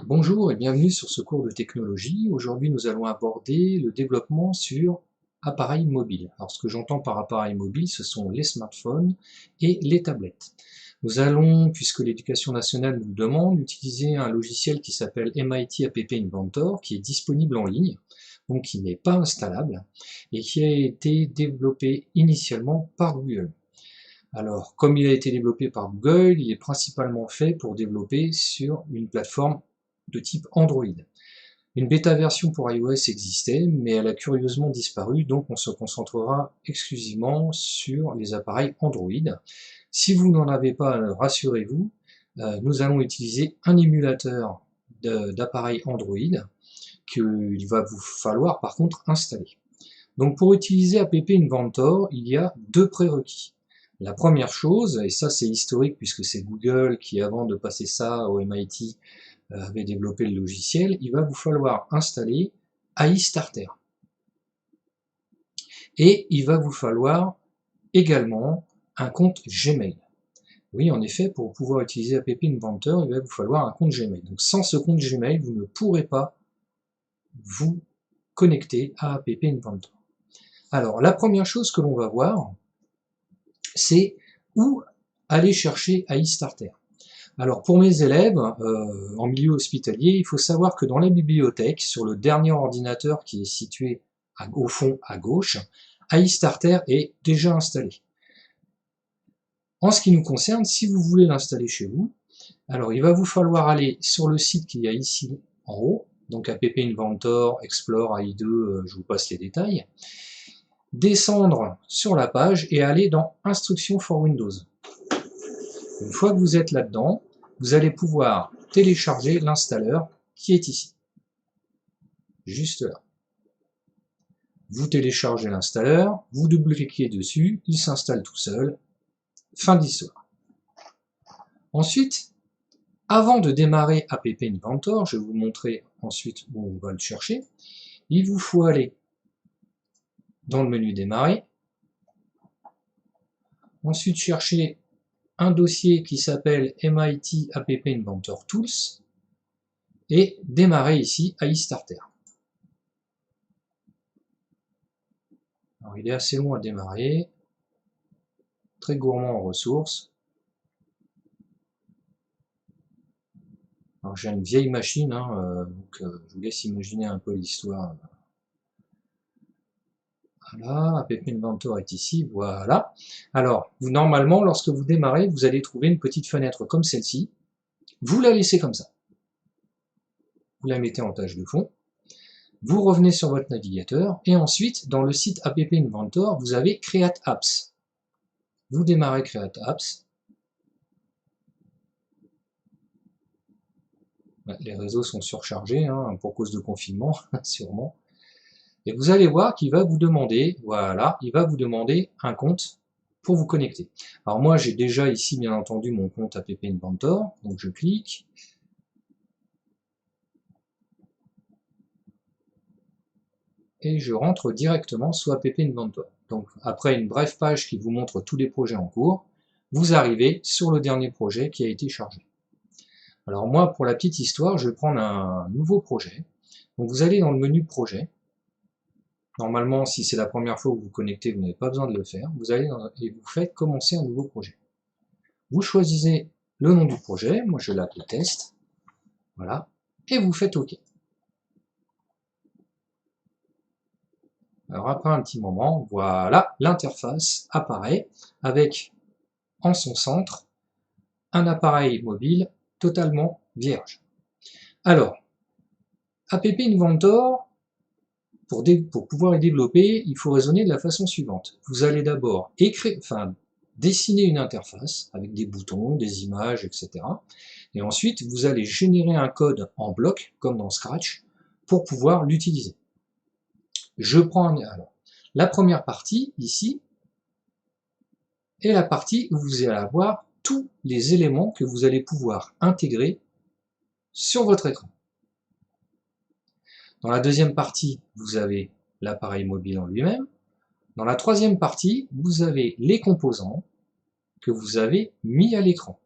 Bonjour et bienvenue sur ce cours de technologie. Aujourd'hui, nous allons aborder le développement sur appareils mobiles. Alors, ce que j'entends par appareils mobiles, ce sont les smartphones et les tablettes. Nous allons, puisque l'éducation nationale nous le demande, utiliser un logiciel qui s'appelle MIT App Inventor, qui est disponible en ligne, donc qui n'est pas installable, et qui a été développé initialement par Google. Alors, comme il a été développé par Google, il est principalement fait pour développer sur une plateforme de type Android. Une bêta version pour iOS existait, mais elle a curieusement disparu, donc on se concentrera exclusivement sur les appareils Android. Si vous n'en avez pas, rassurez-vous, nous allons utiliser un émulateur d'appareil Android qu'il va vous falloir par contre installer. Donc pour utiliser App Inventor, il y a deux prérequis. La première chose, et ça c'est historique puisque c'est Google qui avant de passer ça au MIT avait développé le logiciel, il va vous falloir installer AI Starter. Et il va vous falloir également un compte Gmail. Oui, en effet, pour pouvoir utiliser App Inventor, il va vous falloir un compte Gmail. Donc sans ce compte Gmail, vous ne pourrez pas vous connecter à App Inventor. Alors, la première chose que l'on va voir, c'est où aller chercher AI Starter. Alors pour mes élèves, en milieu hospitalier, il faut savoir que dans la bibliothèque, sur le dernier ordinateur qui est situé au fond à gauche, AI Starter est déjà installé. En ce qui nous concerne, si vous voulez l'installer chez vous, alors il va vous falloir aller sur le site qu'il y a ici en haut, donc App Inventor, Explore, AI2, je vous passe les détails, descendre sur la page et aller dans Instructions for Windows. Une fois que vous êtes là-dedans, vous allez pouvoir télécharger l'installeur qui est ici, juste là. Vous téléchargez l'installeur, vous double-cliquez dessus, il s'installe tout seul, fin de l'histoire. Ensuite, avant de démarrer App Inventor, je vais vous montrer ensuite où on va le chercher, il vous faut aller dans le menu Démarrer, ensuite chercher un dossier qui s'appelle MIT App Inventor Tools, et démarrer ici AI Starter. Alors, il est assez long à démarrer, très gourmand en ressources. Alors j'ai une vieille machine, donc je vous laisse imaginer un peu l'histoire. Voilà, App Inventor est ici, voilà. Alors, normalement, lorsque vous démarrez, vous allez trouver une petite fenêtre comme celle-ci. Vous la laissez comme ça. Vous la mettez en tâche de fond. Vous revenez sur votre navigateur, et ensuite, dans le site App Inventor, vous avez Create Apps. Vous démarrez Create Apps. Les réseaux sont surchargés, pour cause de confinement, sûrement. Et vous allez voir qu'il va vous demander, voilà, il va vous demander un compte pour vous connecter. Alors moi, j'ai déjà ici, bien entendu, mon compte App Inventor, donc je clique. Et je rentre directement sous App Inventor. Donc après une brève page qui vous montre tous les projets en cours, vous arrivez sur le dernier projet qui a été chargé. Alors moi, pour la petite histoire, je vais prendre un nouveau projet. Donc vous allez dans le menu Projet. Normalement, si c'est la première fois que vous vous connectez, vous n'avez pas besoin de le faire. Vous allez et vous faites commencer un nouveau projet. Vous choisissez le nom du projet, moi je l'appelle test, voilà, et vous faites OK. Alors après un petit moment, voilà, l'interface apparaît avec en son centre un appareil mobile totalement vierge. Alors, App Inventor, pour pouvoir les développer, il faut raisonner de la façon suivante. Vous allez d'abord dessiner une interface avec des boutons, des images, etc. Et ensuite, vous allez générer un code en bloc, comme dans Scratch, pour pouvoir l'utiliser. Je prends alors la première partie, ici, est la partie où vous allez avoir tous les éléments que vous allez pouvoir intégrer sur votre écran. Dans la deuxième partie, vous avez l'appareil mobile en lui-même. Dans la troisième partie, vous avez les composants que vous avez mis à l'écran.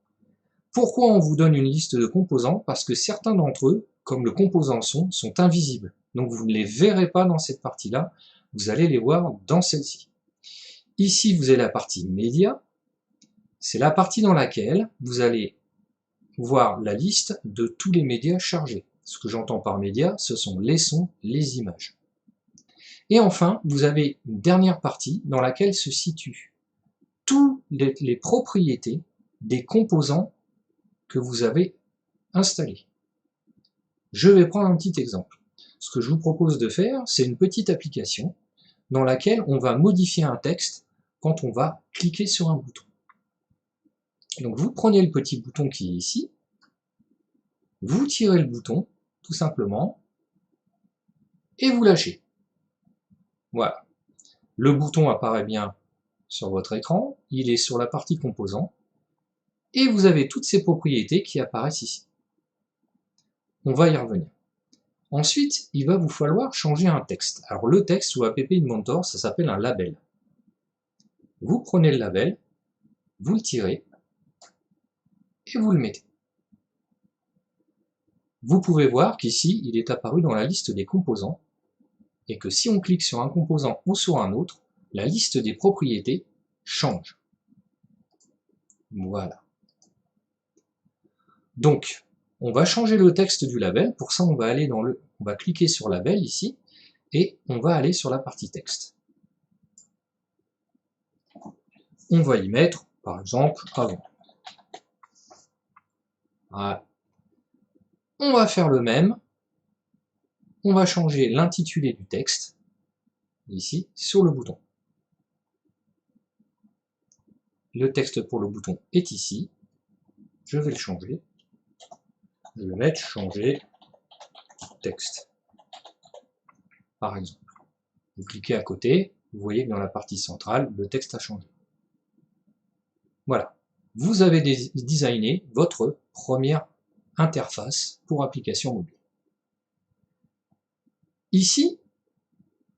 Pourquoi on vous donne une liste de composants? Parce que certains d'entre eux, comme le composant son, sont invisibles. Donc vous ne les verrez pas dans cette partie-là, vous allez les voir dans celle-ci. Ici, vous avez la partie média. C'est la partie dans laquelle vous allez voir la liste de tous les médias chargés. Ce que j'entends par médias, ce sont les sons, les images. Et enfin, vous avez une dernière partie dans laquelle se situent toutes les propriétés des composants que vous avez installés. Je vais prendre un petit exemple. Ce que je vous propose de faire, c'est une petite application dans laquelle on va modifier un texte quand on va cliquer sur un bouton. Donc vous prenez le petit bouton qui est ici, vous tirez le bouton, tout simplement, et vous lâchez. Voilà. Le bouton apparaît bien sur votre écran, il est sur la partie composant, et vous avez toutes ces propriétés qui apparaissent ici. On va y revenir. Ensuite, il va vous falloir changer un texte. Alors le texte sous App Inventor, ça s'appelle un label. Vous prenez le label, vous le tirez, et vous le mettez. Vous pouvez voir qu'ici, il est apparu dans la liste des composants, et que si on clique sur un composant ou sur un autre, la liste des propriétés change. Voilà. Donc, on va changer le texte du label. Pour ça, on va cliquer sur label ici, et on va aller sur la partie texte. On va y mettre, par exemple, avant. Voilà. On va faire le même. On va changer l'intitulé du texte, ici, sur le bouton. Le texte pour le bouton est ici. Je vais le changer. Je vais mettre changer texte, par exemple. Vous cliquez à côté, vous voyez que dans la partie centrale, le texte a changé. Voilà. Vous avez designé votre première interface pour application mobile. Ici,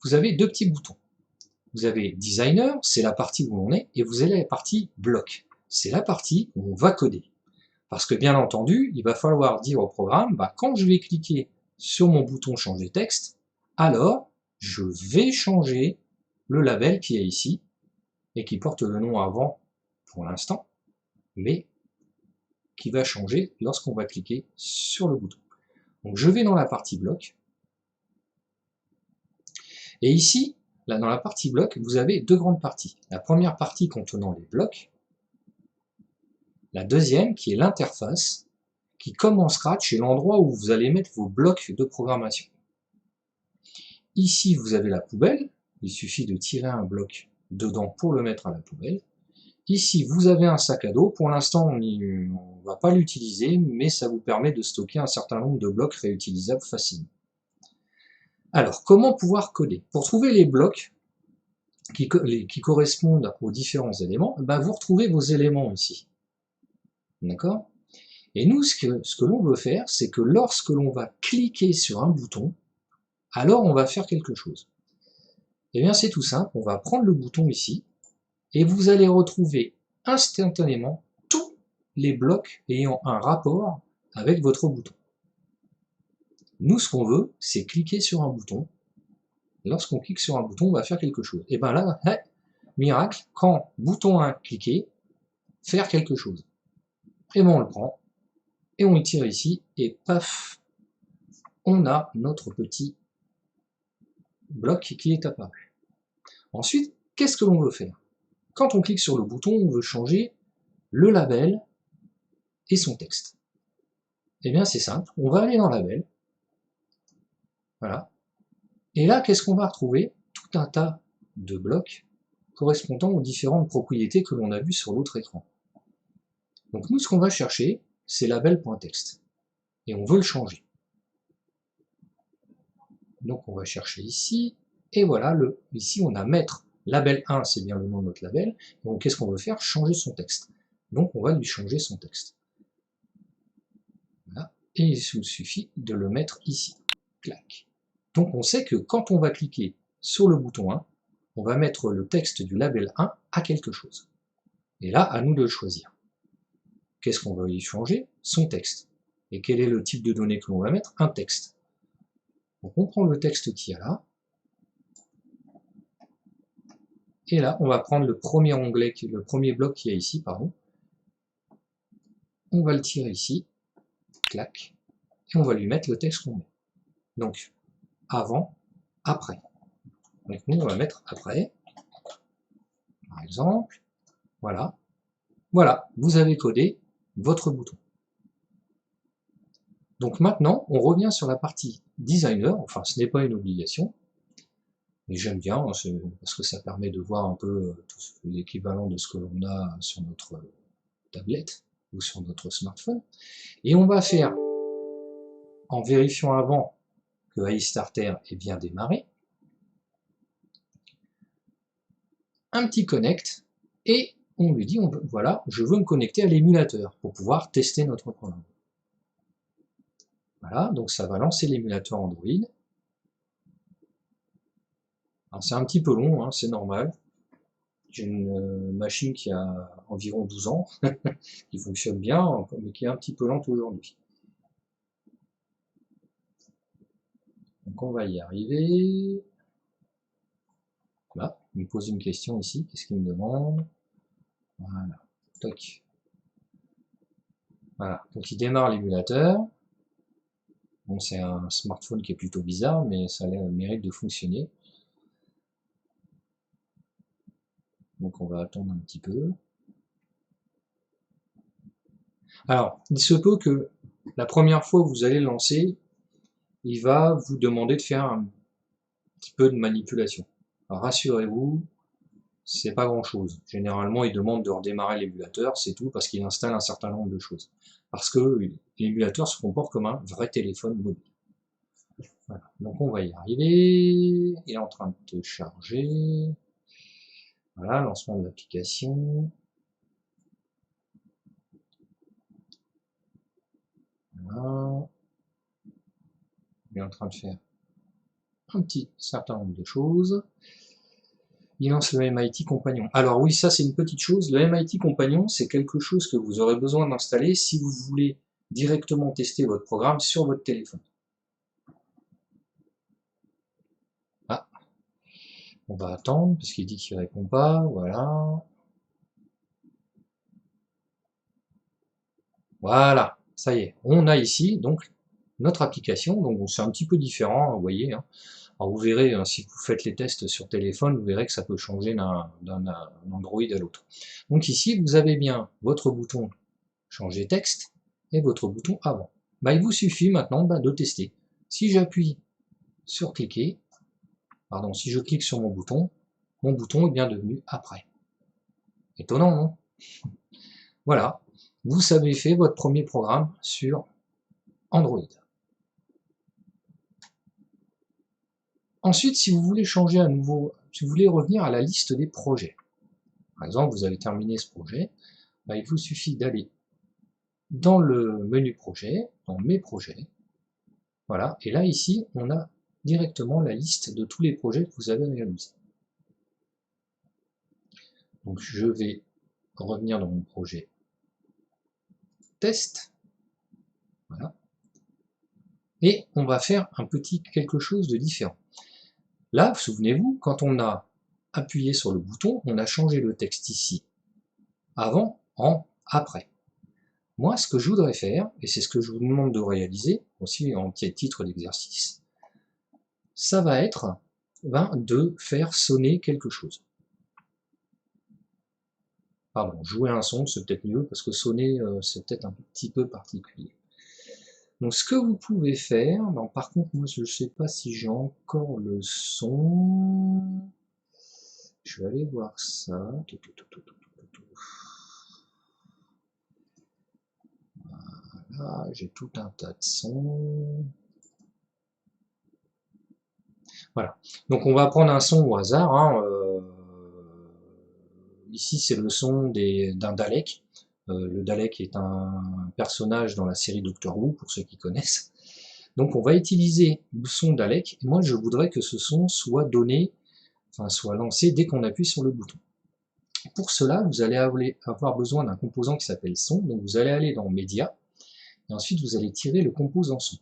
vous avez deux petits boutons. Vous avez Designer, c'est la partie où on est, et vous avez la partie Bloc. C'est la partie où on va coder. Parce que bien entendu, il va falloir dire au programme, quand je vais cliquer sur mon bouton Changer texte, alors je vais changer le label qui est ici, et qui porte le nom avant pour l'instant, mais qui va changer lorsqu'on va cliquer sur le bouton. Donc je vais dans la partie Bloc, et ici, là dans la partie Bloc, vous avez deux grandes parties. La première partie contenant les blocs, la deuxième qui est l'interface, qui comme en Scratch est l'endroit où vous allez mettre vos blocs de programmation. Ici vous avez la poubelle, il suffit de tirer un bloc dedans pour le mettre à la poubelle. Ici vous avez un sac à dos, pour l'instant on ne va pas l'utiliser, mais ça vous permet de stocker un certain nombre de blocs réutilisables facilement. Alors comment pouvoir coder? Pour trouver les blocs qui correspondent aux différents éléments, vous retrouvez vos éléments ici. D'accord? Et nous, ce que l'on veut faire, c'est que lorsque l'on va cliquer sur un bouton, alors on va faire quelque chose. Eh bien, c'est tout simple, on va prendre le bouton ici, et vous allez retrouver instantanément tous les blocs ayant un rapport avec votre bouton. Nous, ce qu'on veut, c'est cliquer sur un bouton. Lorsqu'on clique sur un bouton, on va faire quelque chose. Et bien là, miracle, quand bouton 1 cliqué, faire quelque chose. Et bien on le prend, et on le tire ici, et paf, on a notre petit bloc qui est apparu. Ensuite, qu'est-ce que l'on veut faire? Quand on clique sur le bouton, on veut changer le label et son texte. Eh bien c'est simple, on va aller dans label, voilà, et là qu'est-ce qu'on va retrouver? Tout un tas de blocs correspondant aux différentes propriétés que l'on a vues sur l'autre écran. Donc nous ce qu'on va chercher, c'est label.text, et on veut le changer. Donc on va chercher ici, et voilà, ici on a mettre label 1, c'est bien le nom de notre label, donc qu'est-ce qu'on veut faire? Changer son texte. Donc on va lui changer son texte. Voilà. Et il suffit de le mettre ici. Clac. Donc on sait que quand on va cliquer sur le bouton 1, on va mettre le texte du label 1 à quelque chose. Et là, à nous de le choisir. qu'est-ce qu'on va y changer? Son texte. Et quel est le type de données que l'on va mettre? Un texte. Donc on prend le texte qu'il y a là, et là on va prendre le premier onglet, le premier bloc qu'il y a ici, pardon. On va le tirer ici, clac, et on va lui mettre le texte qu'on met. Donc avant, après. Donc nous on va mettre après, par exemple, voilà. Voilà, vous avez codé votre bouton. Donc maintenant, on revient sur la partie designer, enfin ce n'est pas une obligation, mais j'aime bien, hein, parce que ça permet de voir un peu l'équivalent de ce que l'on a sur notre tablette ou sur notre smartphone. Et on va faire, en vérifiant avant que AI Starter est bien démarré, un petit connect, et on lui dit, voilà, je veux me connecter à l'émulateur pour pouvoir tester notre programme. Voilà, donc ça va lancer l'émulateur Android. Alors c'est un petit peu long, hein, c'est normal. J'ai une machine qui a environ 12 ans, qui fonctionne bien, mais qui est un petit peu lente aujourd'hui. Donc on va y arriver. Là, il me pose une question ici, qu'est-ce qu'il me demande? Voilà, toc. Voilà, donc il démarre l'émulateur. Bon, c'est un smartphone qui est plutôt bizarre, mais ça a le mérite de fonctionner. Donc on va attendre un petit peu. Alors, il se peut que la première fois que vous allez le lancer, il va vous demander de faire un petit peu de manipulation. Alors rassurez-vous, c'est pas grand chose. Généralement, il demande de redémarrer l'émulateur, c'est tout, parce qu'il installe un certain nombre de choses. Parce que l'émulateur se comporte comme un vrai téléphone mobile. Voilà. Donc on va y arriver. Il est en train de charger. Voilà, lancement de l'application. Voilà. Il est en train de faire un petit certain nombre de choses. Il lance le MIT Companion. Alors oui, ça c'est une petite chose. Le MIT Companion, c'est quelque chose que vous aurez besoin d'installer si vous voulez directement tester votre programme sur votre téléphone. Ah, on va attendre parce qu'il dit qu'il répond pas. Voilà. Voilà, ça y est. On a ici donc notre application. Donc c'est un petit peu différent, vous voyez. Hein. Alors vous verrez, si vous faites les tests sur téléphone, vous verrez que ça peut changer d'un Android à l'autre. Donc ici, vous avez bien votre bouton changer texte et votre bouton avant. Bah, il vous suffit maintenant de tester. Si j'appuie sur cliquer, pardon, si je clique sur mon bouton est bien devenu après. Étonnant, non? Voilà, vous avez fait votre premier programme sur Android. Ensuite, si vous voulez changer à nouveau, si vous voulez revenir à la liste des projets, par exemple, vous avez terminé ce projet, bah, il vous suffit d'aller dans le menu projet, dans mes projets, voilà, et là ici, on a directement la liste de tous les projets que vous avez réalisés. Donc je vais revenir dans mon projet test, voilà, et on va faire un petit quelque chose de différent. Là, souvenez-vous, quand on a appuyé sur le bouton, on a changé le texte ici, avant, en, après. Moi, ce que je voudrais faire, et c'est ce que je vous demande de réaliser, aussi en petit titre d'exercice, ça va être de faire sonner quelque chose. Pardon, jouer un son, c'est peut-être mieux, parce que sonner, c'est peut-être un petit peu particulier. Donc ce que vous pouvez faire, par contre, moi je ne sais pas si j'ai encore le son. Je vais aller voir ça. Voilà, j'ai tout un tas de sons. Voilà. Donc on va prendre un son au hasard. Hein, ici c'est le son d'un Dalek. Le Dalek est un personnage dans la série Doctor Who, pour ceux qui connaissent. Donc on va utiliser le son Dalek. Et moi je voudrais que ce son soit donné, enfin soit lancé dès qu'on appuie sur le bouton. Pour cela, vous allez avoir besoin d'un composant qui s'appelle son, donc vous allez aller dans Média, et ensuite vous allez tirer le composant son.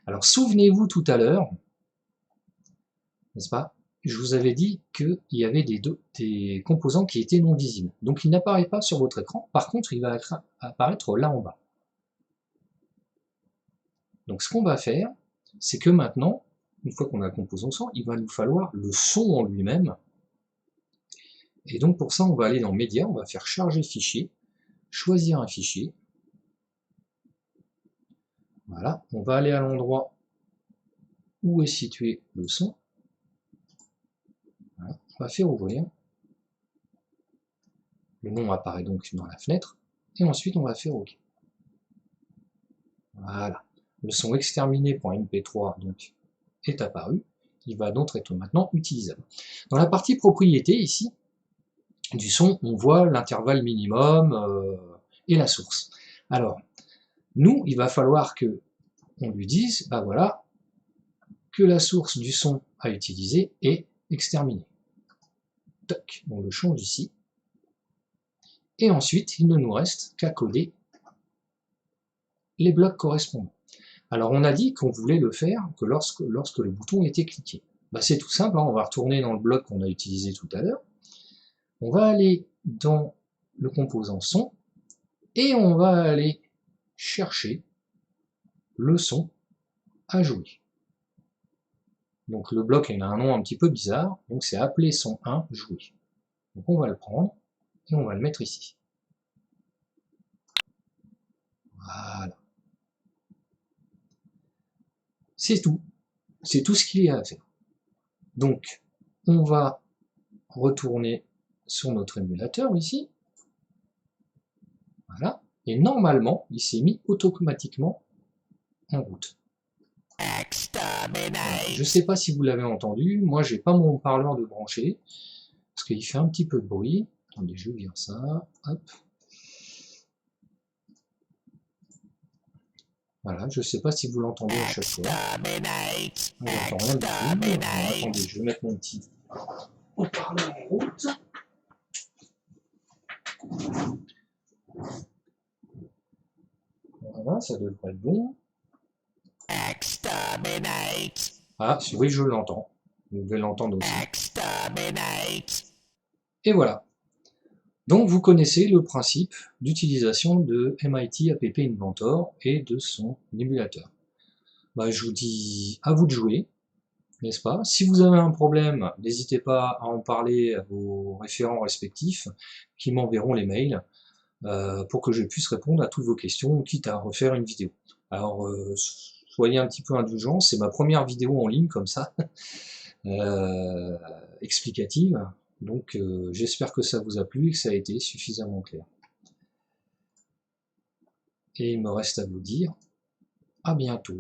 Alors souvenez-vous tout à l'heure, n'est-ce pas, je vous avais dit qu'il y avait des composants qui étaient non visibles. Donc il n'apparaît pas sur votre écran, par contre il va apparaître là en bas. Donc ce qu'on va faire, c'est que maintenant, une fois qu'on a le composant son, il va nous falloir le son en lui-même. Et donc pour ça, on va aller dans Média, on va faire charger fichier, choisir un fichier. Voilà, on va aller à l'endroit où est situé le son. Voilà, on va faire ouvrir. Le nom apparaît donc dans la fenêtre. Et ensuite, on va faire OK. Voilà. Le son exterminé.mp3 donc, est apparu. Il va donc être maintenant utilisable. Dans la partie propriété, ici, du son, on voit l'intervalle minimum et la source. Alors, nous, il va falloir que on lui dise, bah voilà, que la source du son à utiliser est exterminée. Toc, on le change ici. Et ensuite, il ne nous reste qu'à coder les blocs correspondants. Alors on a dit qu'on voulait le faire que lorsque le bouton était cliqué. Bah, c'est tout simple, hein, on va retourner dans le bloc qu'on a utilisé tout à l'heure. On va aller dans le composant son et on va aller chercher le son à jouer. Donc le bloc il a un nom un petit peu bizarre, donc c'est appelé son 1 jouer. Donc on va le prendre et on va le mettre ici. Voilà. C'est tout. C'est tout ce qu'il y a à faire. Donc on va retourner sur notre émulateur ici. Voilà. Et normalement, il s'est mis automatiquement en route. Voilà. Je ne sais pas si vous l'avez entendu, moi j'ai pas mon haut-parleur de branché, parce qu'il fait un petit peu de bruit. Attendez, je vais dire ça. Hop. Voilà, je ne sais pas si vous l'entendez à chaque fois. On n'entend rien du tout. Alors, attendez, je vais mettre mon petit haut-parleur en route. Voilà, ça devrait être bon. Ah, oui, je l'entends. Vous devez l'entendre aussi. Et voilà. Donc vous connaissez le principe d'utilisation de MIT App Inventor et de son émulateur. Bah, je vous dis à vous de jouer, n'est-ce pas? Si vous avez un problème, n'hésitez pas à en parler à vos référents respectifs qui m'enverront les mails pour que je puisse répondre à toutes vos questions, quitte à refaire une vidéo. Alors soyez un petit peu indulgents, c'est ma première vidéo en ligne comme ça, explicative. Donc j'espère que ça vous a plu et que ça a été suffisamment clair. Et il me reste à vous dire à bientôt.